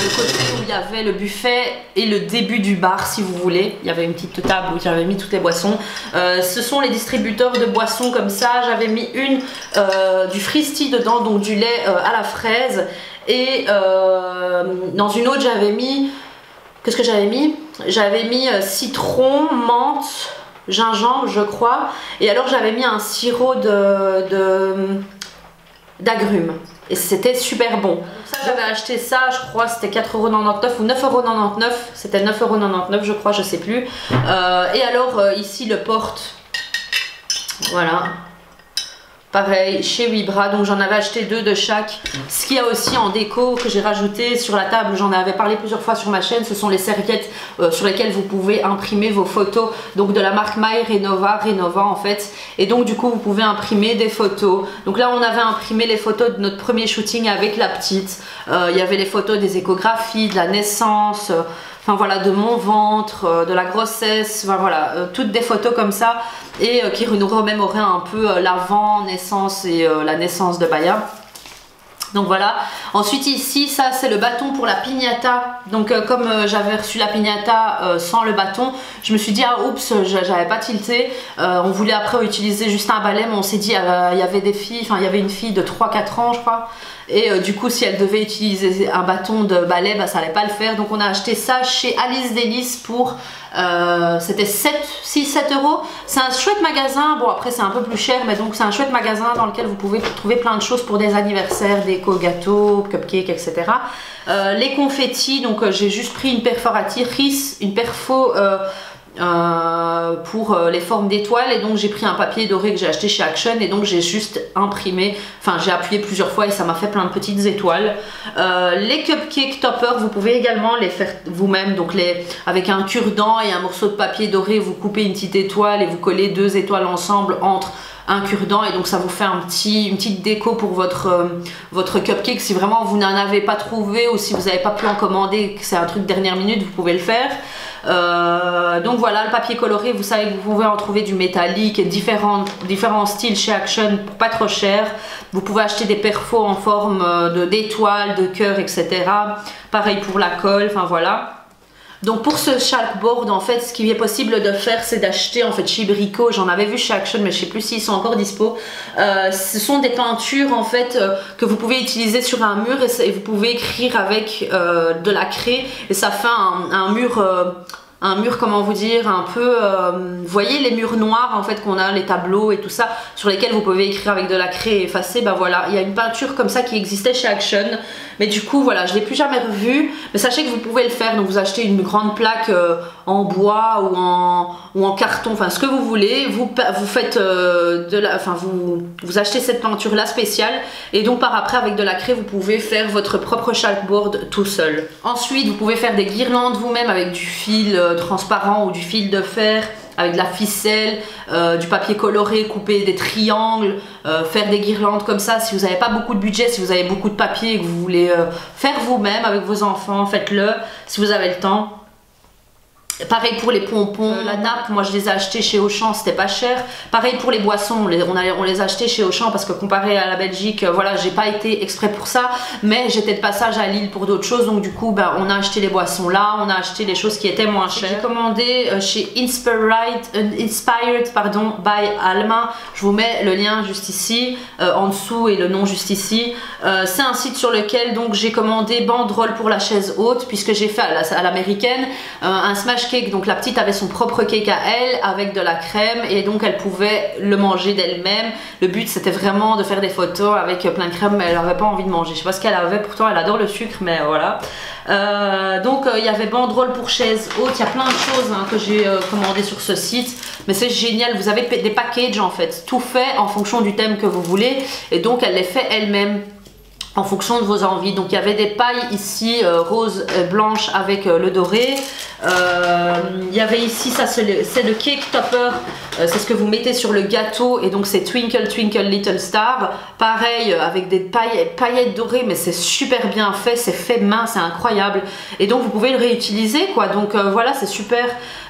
le côté où il y avait le buffet et le début du bar si vous voulez. Il y avait une petite table où j'avais mis toutes les boissons. Ce sont les distributeurs de boissons comme ça. J'avais mis une du Fristy dedans, donc du lait à la fraise. Et dans une autre j'avais mis, qu'est-ce que j'avais mis? J'avais mis citron, menthe, gingembre je crois. Et alors j'avais mis un sirop d'agrumes. Et c'était super bon. Ça j'avais acheté ça, je crois c'était 4,99 € ou 9,99 €. C'était 9,99 € je crois, je sais plus. Et alors ici le porte, voilà. Pareil chez Webra, donc j'en avais acheté 2 de chaque. Ce qu'il y a aussi en déco que j'ai rajouté sur la table, j'en avais parlé plusieurs fois sur ma chaîne, ce sont les serviettes sur lesquelles vous pouvez imprimer vos photos, donc de la marque My Renova en fait. Et donc du coup vous pouvez imprimer des photos. Donc là on avait imprimé les photos de notre premier shooting avec la petite. Il y avait les photos des échographies, de la naissance, enfin voilà, de mon ventre, de la grossesse, enfin voilà, toutes des photos comme ça et qui nous remémoraient un peu l'avant naissance et la naissance de Baya. Donc voilà. Ensuite ici, ça c'est le bâton pour la piñata. Donc comme j'avais reçu la piñata sans le bâton, je me suis dit ah oups, j'avais pas tilté. On voulait après utiliser juste un balai, mais on s'est dit il y avait des filles, enfin il y avait une fille de 3-4 ans je crois. Et du coup si elle devait utiliser un bâton de balai, bah, ça allait pas le faire. Donc on a acheté ça chez Alice Délice pour c'était 7 €. C'est un chouette magasin, bon après c'est un peu plus cher, mais donc c'est un chouette magasin dans lequel vous pouvez trouver plein de choses pour des anniversaires, déco, gâteaux, cupcakes, etc. Les confettis, donc j'ai juste pris une perforatrice, une perfo pour les formes d'étoiles, et donc j'ai pris un papier doré que j'ai acheté chez Action et donc j'ai juste imprimé, enfin j'ai appuyé plusieurs fois et ça m'a fait plein de petites étoiles. Les cupcake toppers, vous pouvez également les faire vous-même, donc avec un cure-dent et un morceau de papier doré, vous coupez une petite étoile et vous collez 2 étoiles ensemble entre un cure-dent et donc ça vous fait une petite déco pour votre cupcake. Si vraiment vous n'en avez pas trouvé ou si vous n'avez pas pu en commander, que c'est un truc dernière minute, vous pouvez le faire. Donc voilà, le papier coloré, vous savez que vous pouvez en trouver du métallique et différents styles chez Action pour pas trop cher. Vous pouvez acheter des perfos en forme d'étoiles, de cœur, etc. Pareil pour la colle, enfin voilà. Donc pour ce chalkboard, en fait, ce qui est possible de faire, c'est d'acheter en fait chez Brico. J'en avais vu chez Action, mais je sais plus s'ils sont encore dispo. Ce sont des peintures en fait que vous pouvez utiliser sur un mur et vous pouvez écrire avec de la craie et ça fait un mur, comment vous dire, un peu, vous voyez les murs noirs en fait qu'on a, les tableaux et tout ça, sur lesquels vous pouvez écrire avec de la craie et effacer. Ben voilà, il y a une peinture comme ça qui existait chez Action, mais du coup voilà, je l'ai plus jamais revue, mais sachez que vous pouvez le faire. Donc vous achetez une grande plaque en bois ou en carton, enfin ce que vous voulez, vous faites vous achetez cette peinture là spéciale et donc par après avec de la craie vous pouvez faire votre propre chalkboard tout seul. Ensuite vous pouvez faire des guirlandes vous-même avec du fil transparent ou du fil de fer avec de la ficelle, du papier coloré, couper des triangles, faire des guirlandes comme ça. Si vous n'avez pas beaucoup de budget, si vous avez beaucoup de papier et que vous voulez faire vous-même avec vos enfants, faites-le si vous avez le temps. Pareil pour les pompons, la nappe, moi je les ai achetés chez Auchan, c'était pas cher. Pareil pour les boissons, on les a achetés chez Auchan parce que comparé à la Belgique, voilà, j'ai pas été exprès pour ça, mais j'étais de passage à Lille pour d'autres choses, donc du coup ben, on a acheté les boissons là, on a acheté les choses qui étaient moins chères. J'ai commandé chez Inspired by Alma, je vous mets le lien juste ici, en dessous et le nom juste ici. C'est un site sur lequel donc j'ai commandé banderole pour la chaise haute, puisque j'ai fait à l'américaine un smash cake, donc la petite avait son propre cake à elle avec de la crème et donc elle pouvait le manger d'elle-même. Le but c'était vraiment de faire des photos avec plein de crème, mais elle n'avait pas envie de manger. Je sais pas ce qu'elle avait, pourtant elle adore le sucre, mais voilà. Donc il y avait banderole pour chaise haute, il y a plein de choses hein, que j'ai commandé sur ce site, mais c'est génial, vous avez des packages en fait, tout fait en fonction du thème que vous voulez et donc elle les fait elle-même en fonction de vos envies. Donc il y avait des pailles ici rose blanche avec le doré. Il y avait ici, ça c'est le cake topper, c'est ce que vous mettez sur le gâteau et donc c'est Twinkle Twinkle Little Star, pareil avec des paillettes dorées, mais c'est super bien fait, c'est fait main, c'est incroyable et donc vous pouvez le réutiliser quoi, donc voilà, c'est super.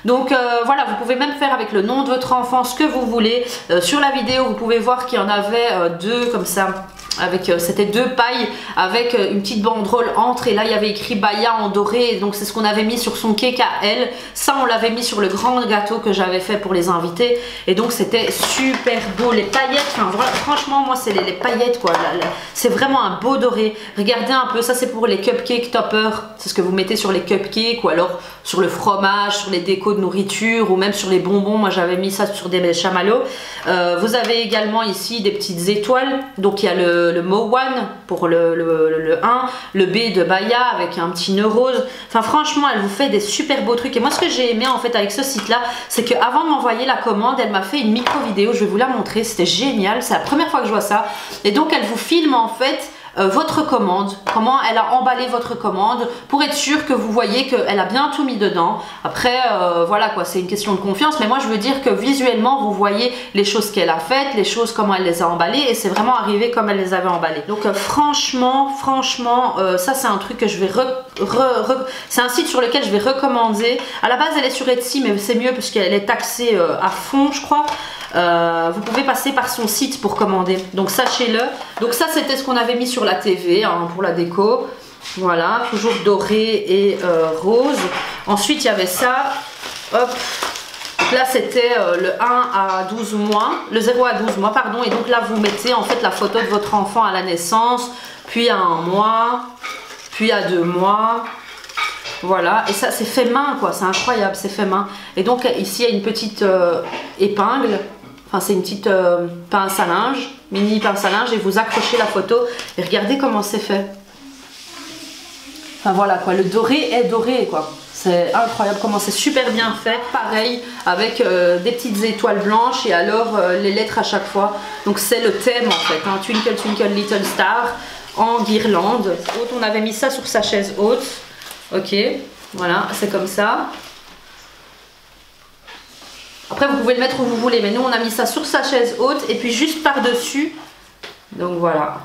Donc voilà, vous pouvez même faire avec le nom de votre enfant ce que vous voulez. Sur la vidéo vous pouvez voir qu'il y en avait deux comme ça, avec c'était deux pailles avec une petite banderole entre et là il y avait écrit Baya en doré, donc c'est ce qu'on avait mis sur son cake à elle. Ça on l'avait mis sur le grand gâteau que j'avais fait pour les invités et donc c'était super beau. Les paillettes, enfin voilà, franchement moi c'est les paillettes quoi, c'est vraiment un beau doré. Regardez un peu, ça c'est pour les cupcake toppers, c'est ce que vous mettez sur les cupcakes ou alors sur le fromage, sur les décos de nourriture ou même sur les bonbons. Moi j'avais mis ça sur des chamallows. Vous avez également ici des petites étoiles, donc il y a le Mo One pour le 1, le B de Baya avec un petit nœud rose. Enfin franchement elle vous fait des super beaux trucs et moi ce que j'ai aimé en fait avec ce site là, c'est qu'avant de m'envoyer la commande elle m'a fait une micro vidéo, je vais vous la montrer, c'était génial, c'est la première fois que je vois ça et donc elle vous filme en fait votre commande, comment elle a emballé votre commande pour être sûr que vous voyez qu'elle a bien tout mis dedans. Après voilà quoi, c'est une question de confiance, mais moi je veux dire que visuellement vous voyez les choses qu'elle a faites, les choses comment elle les a emballées et c'est vraiment arrivé comme elle les avait emballées. Donc franchement ça c'est un truc que je vais c'est un site sur lequel je vais recommander. À la base elle est sur Etsy mais c'est mieux parce qu'elle est taxée à fond je crois. Vous pouvez passer par son site pour commander, donc sachez-le. Donc ça c'était ce qu'on avait mis sur la TV hein, pour la déco, voilà, toujours doré et rose. Ensuite il y avait ça, hop, donc là c'était le 1 à 12 mois, le 0 à 12 mois pardon, et donc là vous mettez en fait la photo de votre enfant à la naissance, puis à 1 mois, puis à 2 mois. Voilà, et ça c'est fait main quoi, c'est incroyable, c'est fait main. Et donc ici il y a une petite épingle, enfin c'est une petite pince à linge, mini pince à linge, et vous accrochez la photo et regardez comment c'est fait. Enfin voilà quoi, le doré est doré quoi, c'est incroyable comment c'est super bien fait. Pareil avec des petites étoiles blanches et alors les lettres à chaque fois. Donc c'est le thème en fait, hein, Twinkle Twinkle Little Star en guirlande. On avait mis ça sur sa chaise haute. Ok, voilà, c'est comme ça. Après vous pouvez le mettre où vous voulez, mais nous on a mis ça sur sa chaise haute et puis juste par dessus. Donc voilà,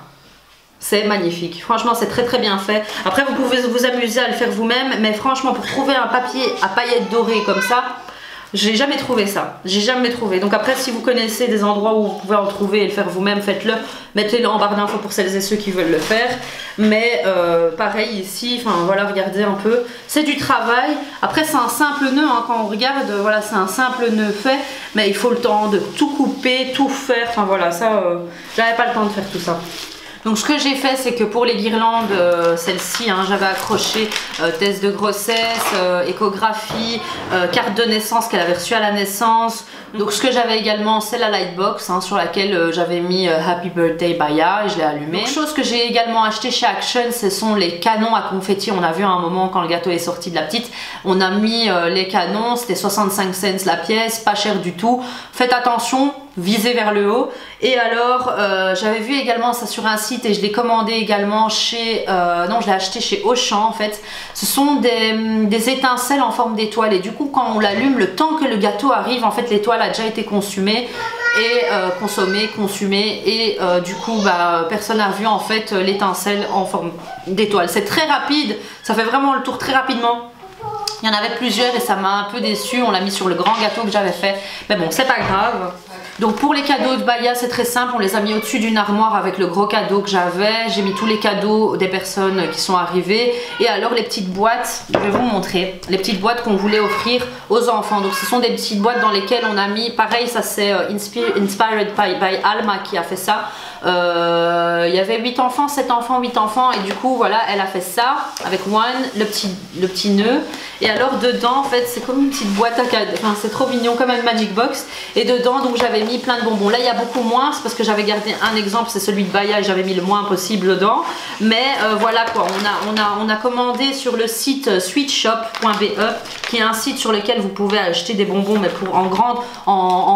c'est magnifique, franchement c'est très bien fait. Après vous pouvez vous amuser à le faire vous-même, mais franchement pour trouver un papier à paillettes dorées comme ça, j'ai jamais trouvé ça, j'ai jamais trouvé. Donc après si vous connaissez des endroits où vous pouvez en trouver et le faire vous-même, faites-le, mettez-le en barre d'infos pour celles et ceux qui veulent le faire. Mais pareil ici, enfin voilà, regardez un peu, c'est du travail. Après c'est un simple nœud, hein, quand on regarde, voilà c'est un simple nœud fait, mais il faut le temps de tout couper, tout faire, enfin voilà, ça j'avais pas le temps de faire tout ça. Donc ce que j'ai fait c'est que pour les guirlandes, celle-ci hein, j'avais accroché test de grossesse, échographie, carte de naissance qu'elle avait reçue à la naissance. Donc ce que j'avais également c'est la lightbox hein, sur laquelle j'avais mis Happy Birthday Baya et je l'ai allumée. Donc chose que j'ai également acheté chez Action, ce sont les canons à confetti. On a vu à un moment quand le gâteau est sorti de la petite, on a mis les canons, c'était 65 cents la pièce, pas cher du tout. Faites attention, visé vers le haut. Et alors j'avais vu également ça sur un site et je l'ai commandé également chez non, je l'ai acheté chez Auchan en fait. Ce sont des étincelles en forme d'étoile et du coup quand on l'allume, le temps que le gâteau arrive, en fait l'étoile a déjà été consumée et consumée et du coup bah, personne n'a vu en fait l'étincelle en forme d'étoile. C'est très rapide, ça fait vraiment le tour très rapidement. Il y en avait plusieurs et ça m'a un peu déçu. On l'a mis sur le grand gâteau que j'avais fait. Mais bon, c'est pas grave. Donc pour les cadeaux de Baya, c'est très simple. On les a mis au-dessus d'une armoire avec le gros cadeau que j'avais. J'ai mis tous les cadeaux des personnes qui sont arrivées. Et alors les petites boîtes, je vais vous montrer. Les petites boîtes qu'on voulait offrir aux enfants. Donc ce sont des petites boîtes dans lesquelles on a mis... Pareil, ça c'est Inspired by Alma qui a fait ça. Il y avait 8 enfants, 7 enfants, 8 enfants et du coup voilà elle a fait ça avec le petit nœud et alors dedans en fait c'est comme une petite boîte à cadeaux, enfin c'est trop mignon comme une magic box et dedans donc j'avais mis plein de bonbons. Là il y a beaucoup moins, c'est parce que j'avais gardé un exemple, c'est celui de Baya et j'avais mis le moins possible dedans, mais voilà quoi, on a commandé sur le site sweetshop.be qui est un site sur lequel vous pouvez acheter des bonbons mais pour en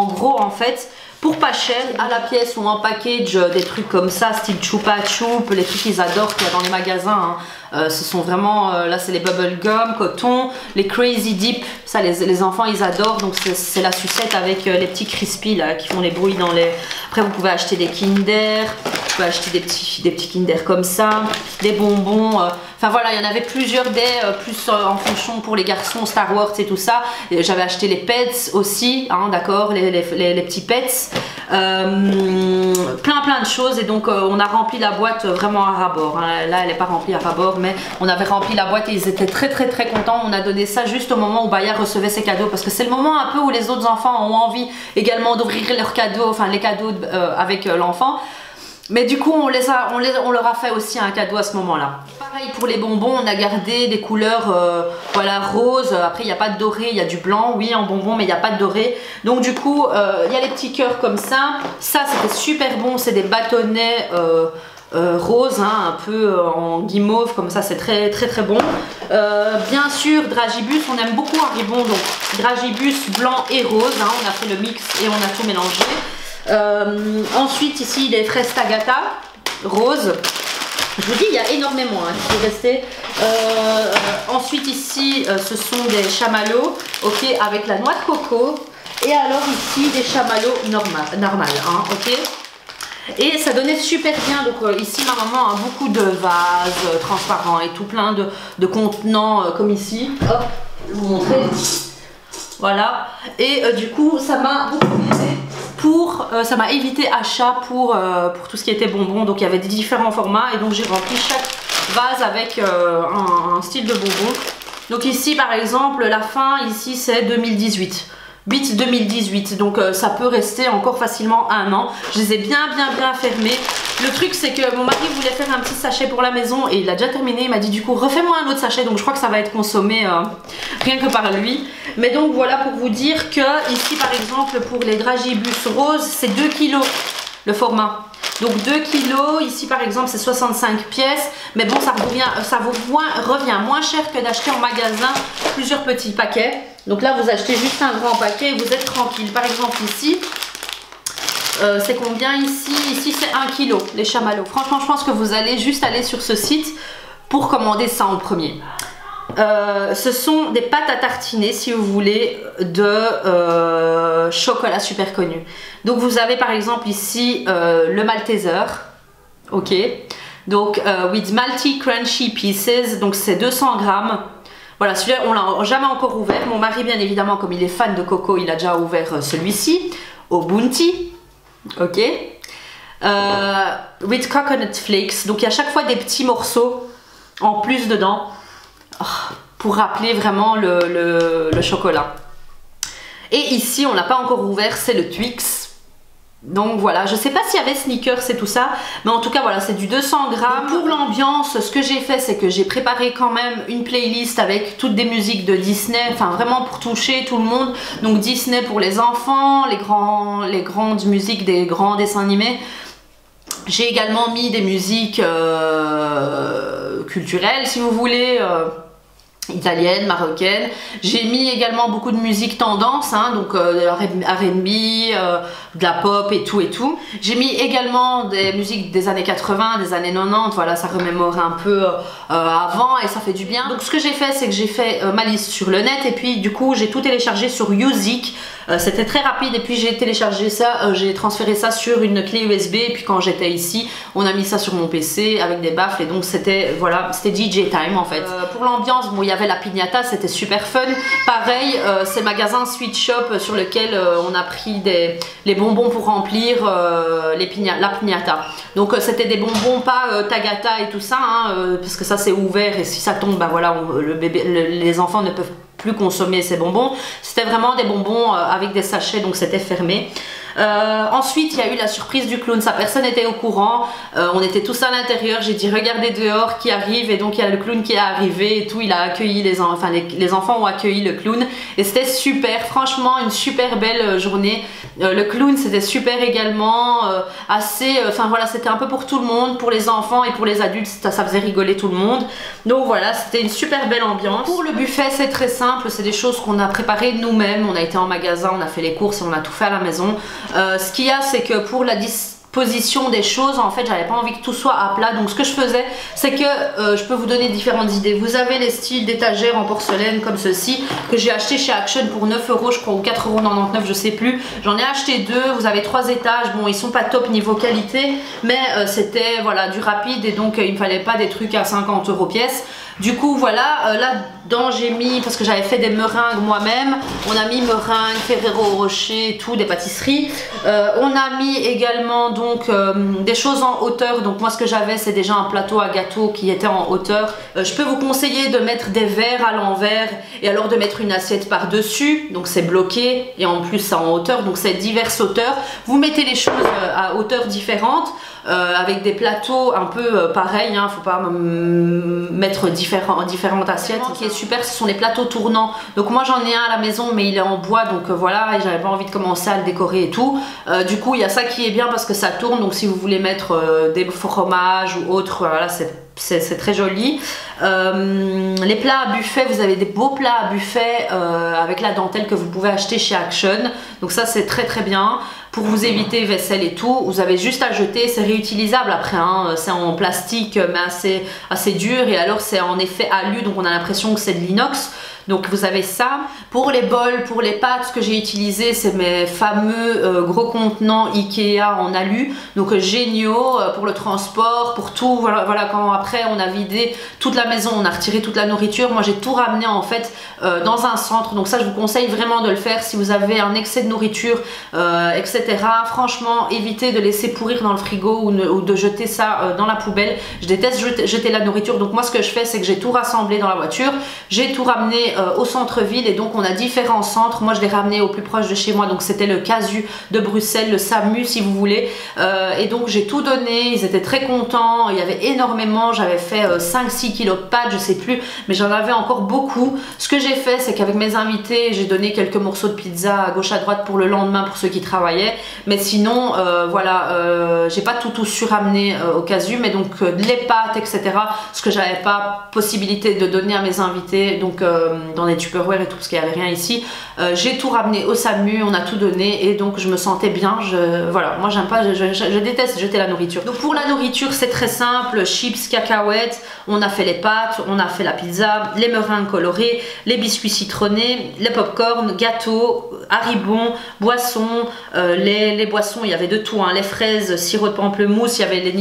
gros en fait pour pas cher, à la pièce ou en package, des trucs comme ça, style Chupa Chup, les trucs qu'ils adorent qu'il y a dans les magasins. Hein. Ce sont vraiment, là c'est les bubble gum, coton, les crazy dip, ça les enfants ils adorent. Donc c'est la sucette avec les petits crispy là qui font les bruits dans les... Après vous pouvez acheter des Kinder, vous pouvez acheter des petits Kinder comme ça, des bonbons. Enfin voilà, il y en avait plusieurs plus en fonction pour les garçons, Star Wars et tout ça. J'avais acheté les pets aussi, hein, d'accord, les petits pets. Plein de choses et donc on a rempli la boîte vraiment à ras-bord. Hein. Là elle n'est pas remplie à ras-bord mais on avait rempli la boîte et ils étaient très contents. On a donné ça juste au moment où Baya recevait ses cadeaux parce que c'est le moment un peu où les autres enfants ont envie également d'ouvrir leurs cadeaux, enfin les cadeaux avec l'enfant. Mais du coup on leur a fait aussi un cadeau à ce moment là. Pareil pour les bonbons, on a gardé des couleurs voilà, rose. Après il n'y a pas de doré, il y a du blanc oui en bonbons mais il n'y a pas de doré. Donc du coup il y a les petits cœurs comme ça. Ça c'était super bon, c'est des bâtonnets rose, hein, un peu en guimauve comme ça, c'est très bon. Bien sûr Dragibus, on aime beaucoup Haribon, donc Dragibus blanc et rose, hein, on a fait le mix et on a tout mélangé. Ensuite ici les fraises Tagata rose. Je vous dis il y a énormément hein, qui est resté. Ensuite ici ce sont des chamallows, ok, avec la noix de coco. Et alors ici des chamallows normal, hein, ok. Et ça donnait super bien, donc ici ma maman a beaucoup de vases transparents et tout plein de contenants comme ici. Hop, je vais vous montrer. Voilà, et du coup ça m'a beaucoup aidé ça m'a évité achat pour tout ce qui était bonbons. Donc il y avait des différents formats et donc j'ai rempli chaque vase avec un style de bonbons. Donc ici par exemple la fin ici c'est 2018. Bit 2018, donc ça peut rester encore facilement 1 an. Je les ai bien fermés. Le truc c'est que mon mari voulait faire un petit sachet pour la maison et il a déjà terminé. Il m'a dit du coup refais-moi un autre sachet, donc je crois que ça va être consommé rien que par lui. Mais donc voilà pour vous dire que ici par exemple pour les Dragibus roses c'est 2 kg le format. Donc 2 kg, ici par exemple c'est 65 pièces, mais bon ça revient moins cher que d'acheter en magasin plusieurs petits paquets. Donc là vous achetez juste un grand paquet et vous êtes tranquille. Par exemple ici, c'est combien ici? Ici c'est 1 kg les chamallows. Franchement je pense que vous allez juste aller sur ce site pour commander ça en premier. Ce sont des pâtes à tartiner si vous voulez de chocolat super connu. Donc vous avez par exemple ici le Malteser, ok, donc with Malty Crunchy Pieces, donc c'est 200 grammes. Voilà, celui-là on l'a jamais encore ouvert. Mon mari bien évidemment comme il est fan de coco il a déjà ouvert celui-ci au Bounty, ok, with Coconut Flakes, donc il y a chaque fois des petits morceaux en plus dedans. Oh, pour rappeler vraiment le chocolat. Et ici on l'a pas encore ouvert, c'est le Twix. Donc voilà, je sais pas s'il y avait sneakers et tout ça, mais en tout cas voilà, c'est du 200 grammes. Pour l'ambiance, ce que j'ai fait c'est que j'ai préparé quand même une playlist avec toutes des musiques de Disney, enfin vraiment pour toucher tout le monde. Donc Disney pour les enfants, les grandes musiques des grands dessins animés. J'ai également mis des musiques culturelles si vous voulez, italienne, marocaine. J'ai mis également beaucoup de musique tendance, hein, donc R&B, de la pop et tout et tout. J'ai mis également des musiques des années 80, des années 90, voilà, ça remémore un peu avant et ça fait du bien. Donc ce que j'ai fait, c'est que j'ai fait ma liste sur le net et puis du coup j'ai tout téléchargé sur Music. C'était très rapide et puis j'ai téléchargé ça, j'ai transféré ça sur une clé USB et puis quand j'étais ici, on a mis ça sur mon PC avec des baffles et donc c'était, voilà, c'était DJ time en fait. Pour l'ambiance, bon, il y avait la piñata, c'était super fun. Pareil, c'est le magasin Sweet Shop sur lequel on a pris les bonbons pour remplir la piñata. Donc c'était des bonbons pas Tagata et tout ça, hein, parce que ça c'est ouvert et si ça tombe, bah voilà, les enfants ne peuvent plus consommer ces bonbons. C'était vraiment des bonbons avec des sachets, donc c'était fermé. Ensuite il y a eu la surprise du clown, ça personne n'était au courant, on était tous à l'intérieur, j'ai dit regardez dehors qui arrive et donc il y a le clown qui est arrivé et tout, il a accueilli les enfants ont accueilli le clown et c'était super, franchement une super belle journée. Le clown c'était super également, enfin voilà, c'était un peu pour tout le monde, pour les enfants et pour les adultes, ça faisait rigoler tout le monde, donc voilà, c'était une super belle ambiance. Pour le buffet c'est très simple, c'est des choses qu'on a préparées nous-mêmes, on a été en magasin, on a fait les courses et on a tout fait à la maison. Ce qu'il y a, c'est que pour la disposition des choses, en fait j'avais pas envie que tout soit à plat, donc ce que je faisais c'est que je peux vous donner différentes idées. Vous avez les styles d'étagères en porcelaine comme ceci que j'ai acheté chez Action pour 9 € je crois ou 4,99 € je sais plus, j'en ai acheté deux. Vous avez 3 étages, bon ils sont pas top niveau qualité mais c'était voilà du rapide et donc il me fallait pas des trucs à 50 € pièce. Du coup voilà, là-dedans j'ai mis, parce que j'avais fait des meringues moi-même, on a mis meringues, Ferrero Rocher et tout, des pâtisseries. On a mis également donc des choses en hauteur, donc moi ce que j'avais c'est déjà un plateau à gâteau qui était en hauteur. Je peux vous conseiller de mettre des verres à l'envers et alors de mettre une assiette par-dessus, donc c'est bloqué et en plus c'est en hauteur, donc c'est diverses hauteurs. Vous mettez les choses à hauteur différentes. Avec des plateaux un peu pareils, hein, faut pas mettre différentes assiettes. Ce qui est super, ce sont les plateaux tournants. Donc moi j'en ai un à la maison mais il est en bois, donc voilà, et j'avais pas envie de commencer à le décorer et tout. Du coup il y a ça qui est bien parce que ça tourne, donc si vous voulez mettre des fromages ou autre, voilà, c'est très joli. Les plats à buffet, vous avez des beaux plats à buffet avec la dentelle que vous pouvez acheter chez Action, donc ça c'est très très bien. Pour vous éviter vaisselle et tout, vous avez juste à jeter, c'est réutilisable après, hein, c'est en plastique mais assez dur et alors c'est en effet alu, donc on a l'impression que c'est de l'inox. Donc vous avez ça. Pour les bols, pour les pâtes, ce que j'ai utilisé c'est mes fameux gros contenants Ikea en alu, donc géniaux pour le transport, pour tout. Voilà, quand après on a vidé toute la maison, on a retiré toute la nourriture, moi j'ai tout ramené en fait dans un centre, donc ça je vous conseille vraiment de le faire si vous avez un excès de nourriture, etc. Franchement évitez de laisser pourrir dans le frigo ou de jeter ça dans la poubelle. Je déteste jeter la nourriture, donc moi ce que je fais c'est que j'ai tout rassemblé dans la voiture, j'ai tout ramené au centre-ville et donc on a différents centres. Moi je l'ai ramené au plus proche de chez moi, donc c'était le Casu de Bruxelles, le SAMU si vous voulez, et donc j'ai tout donné, ils étaient très contents, il y avait énormément, j'avais fait 5-6 kilos de pâtes, je sais plus, mais j'en avais encore beaucoup. Ce que j'ai fait c'est qu'avec mes invités j'ai donné quelques morceaux de pizza à gauche à droite pour le lendemain pour ceux qui travaillaient, mais sinon voilà, j'ai pas tout suramené au Casu, mais donc les pâtes etc, ce que j'avais pas possibilité de donner à mes invités, donc dans des Tupperware et tout parce qu'il n'y avait rien ici, j'ai tout ramené au SAMU, on a tout donné et donc je me sentais bien. Voilà, moi j'aime pas, je déteste jeter la nourriture. Donc pour la nourriture c'est très simple, chips, cacahuètes, on a fait les pâtes, on a fait la pizza, les meringues colorées, les biscuits citronnés, les pop-corn, gâteaux, haribon, boissons, les boissons il y avait de tout, hein, les fraises, sirop de pamplemousse, il y avait les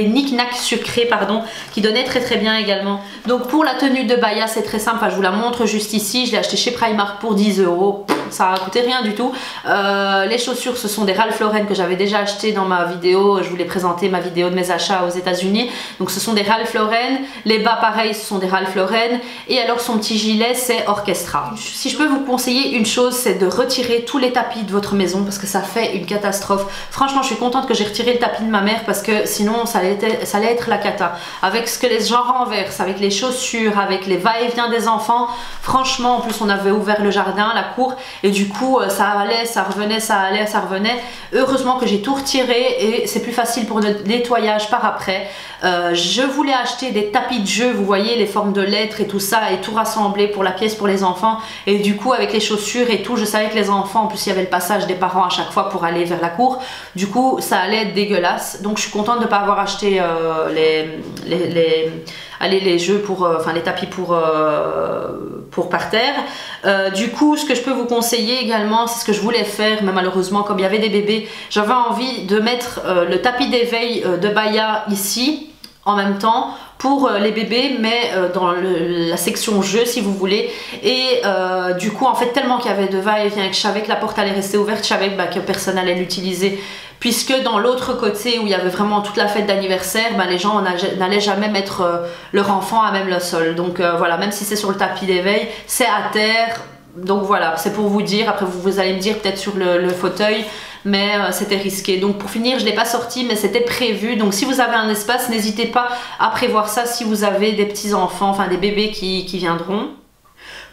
knick-knacks sucrés pardon, qui donnaient très très bien également. Donc pour la tenue de baya c'est très simple, enfin, je vous la montre juste ici, je l'ai acheté chez Primark pour 10 €, ça a coûté rien du tout. Les chaussures ce sont des Ralph Lauren que j'avais déjà acheté dans ma vidéo, je vous l'ai présenté ma vidéo de mes achats aux États-Unis, donc ce sont des Ralph Lauren. Les bas pareil ce sont des Ralph Lauren et alors son petit gilet c'est Orchestra. Si je peux vous conseiller une chose, c'est de retirer tous les tapis de votre maison parce que ça fait une catastrophe. Franchement je suis contente que j'ai retiré le tapis de ma mère parce que sinon ça allait être la cata. Avec ce que les gens renversent, avec les chaussures, avec les va-et-vient des enfants, franchement en plus on avait ouvert le jardin, la cour et du coup ça allait, ça revenait, ça allait, ça revenait. Heureusement que j'ai tout retiré et c'est plus facile pour le nettoyage par après. Je voulais acheter des tapis de jeu, vous voyez les formes de lettres et tout ça, et tout rassembler pour la pièce pour les enfants, et du coup avec les chaussures et tout, je savais que les enfants, en plus il y avait le passage des parents à chaque fois pour aller vers la cour, du coup ça allait être dégueulasse. Donc je suis contente de ne pas avoir acheté les jeux pour, enfin les tapis pour par terre. Du coup, ce que je peux vous conseiller également, c'est ce que je voulais faire, mais malheureusement comme il y avait des bébés, j'avais envie de mettre le tapis d'éveil de Baya ici en même temps pour les bébés, mais dans la section jeu si vous voulez. Et du coup en fait tellement qu'il y avait de va-et-vient et que je savais que la porte allait rester ouverte, je savais que personne allait l'utiliser, puisque dans l'autre côté où il y avait vraiment toute la fête d'anniversaire, les gens n'allaient jamais mettre leur enfant à même le sol. Donc voilà, même si c'est sur le tapis d'éveil, c'est à terre. Donc voilà, c'est pour vous dire. Après vous allez me dire peut-être sur le fauteuil, mais c'était risqué. Donc pour finir, je ne l'ai pas sorti, mais c'était prévu. Donc si vous avez un espace, n'hésitez pas à prévoir ça si vous avez des petits enfants, enfin des bébés qui viendront.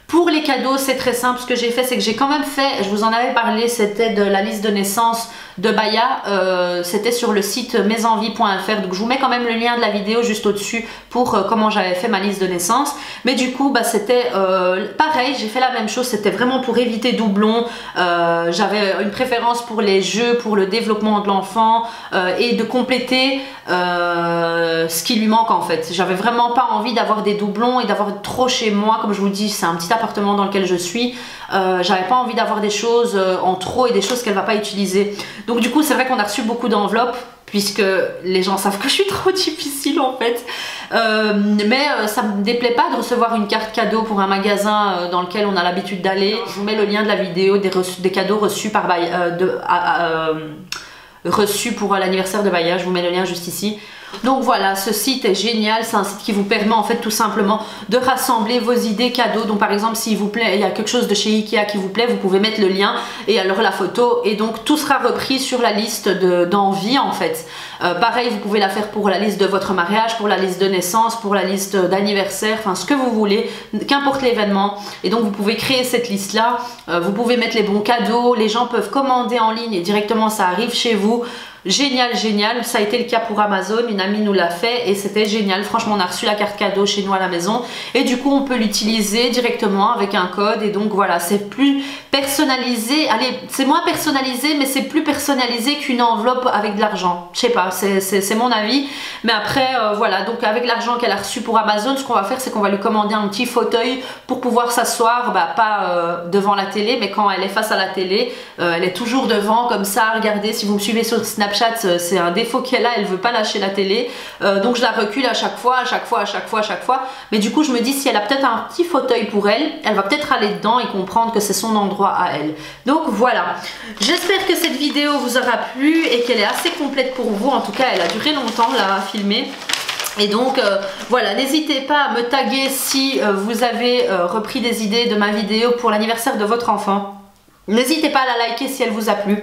Pour les cadeaux, c'est très simple. Ce que j'ai fait, c'est que j'ai quand même fait, je vous en avais parlé, c'était de la liste de naissance de Baya. C'était sur le site mesenvies.fr. Donc je vous mets quand même le lien de la vidéo juste au-dessus pour comment j'avais fait ma liste de naissance. Mais du coup, c'était pareil, j'ai fait la même chose. C'était vraiment pour éviter doublons. J'avais une préférence pour les jeux, pour le développement de l'enfant et de compléter ce qui lui manque en fait. J'avais vraiment pas envie d'avoir des doublons et d'avoir trop chez moi. Comme je vous dis, c'est un petit appartement dans lequel je suis. J'avais pas envie d'avoir des choses en trop et des choses qu'elle va pas utiliser. Donc du coup c'est vrai qu'on a reçu beaucoup d'enveloppes, puisque les gens savent que je suis trop difficile en fait. Mais ça me déplaît pas de recevoir une carte cadeau pour un magasin dans lequel on a l'habitude d'aller. Je vous mets le lien de la vidéo des cadeaux reçus par reçus pour l'anniversaire de Baya. Je vous mets le lien juste ici. Donc voilà, ce site est génial, c'est un site qui vous permet en fait tout simplement de rassembler vos idées cadeaux. Donc par exemple, s'il vous plaît, il y a quelque chose de chez Ikea qui vous plaît, vous pouvez mettre le lien et alors la photo, et donc tout sera repris sur la liste d'envie en fait. Pareil, vous pouvez la faire pour la liste de votre mariage, pour la liste de naissance, pour la liste d'anniversaire, enfin ce que vous voulez, qu'importe l'événement. Et donc vous pouvez créer cette liste là, vous pouvez mettre les bons cadeaux, les gens peuvent commander en ligne et directement ça arrive chez vous. Génial, génial, ça a été le cas pour Amazon, une amie nous l'a fait et c'était génial. Franchement, on a reçu la carte cadeau chez nous à la maison et du coup on peut l'utiliser directement avec un code, et donc voilà, c'est plus personnalisé. Allez, c'est moins personnalisé, mais c'est plus personnalisé qu'une enveloppe avec de l'argent. Je sais pas, c'est mon avis, mais après voilà, donc avec l'argent qu'elle a reçu pour Amazon, ce qu'on va faire, c'est qu'on va lui commander un petit fauteuil pour pouvoir s'asseoir, pas devant la télé, mais quand elle est face à la télé, elle est toujours devant comme ça. Regardez, si vous me suivez sur Snapchat, c'est un défaut qu'elle a, elle veut pas lâcher la télé, donc je la recule à chaque fois, mais du coup je me dis, si elle a peut-être un petit fauteuil pour elle, elle va peut-être aller dedans et comprendre que c'est son endroit à elle. Donc voilà, j'espère que cette vidéo vous aura plu et qu'elle est assez complète pour vous. En tout cas elle a duré longtemps là à filmer. Et donc voilà, n'hésitez pas à me taguer si vous avez repris des idées de ma vidéo pour l'anniversaire de votre enfant. N'hésitez pas à la liker si elle vous a plu.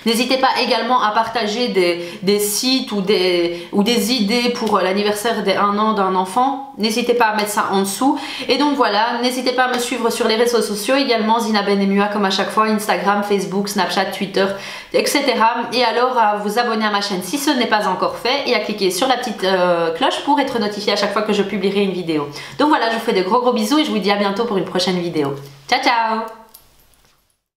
N'hésitez pas également à partager des sites ou des idées pour l'anniversaire des 1 an d'un enfant. N'hésitez pas à mettre ça en dessous. Et donc voilà, n'hésitez pas à me suivre sur les réseaux sociaux également, Zina Bennemua comme à chaque fois, Instagram, Facebook, Snapchat, Twitter, etc. Et alors à vous abonner à ma chaîne si ce n'est pas encore fait et à cliquer sur la petite cloche pour être notifié à chaque fois que je publierai une vidéo. Donc voilà, je vous fais de gros bisous et je vous dis à bientôt pour une prochaine vidéo. Ciao ciao!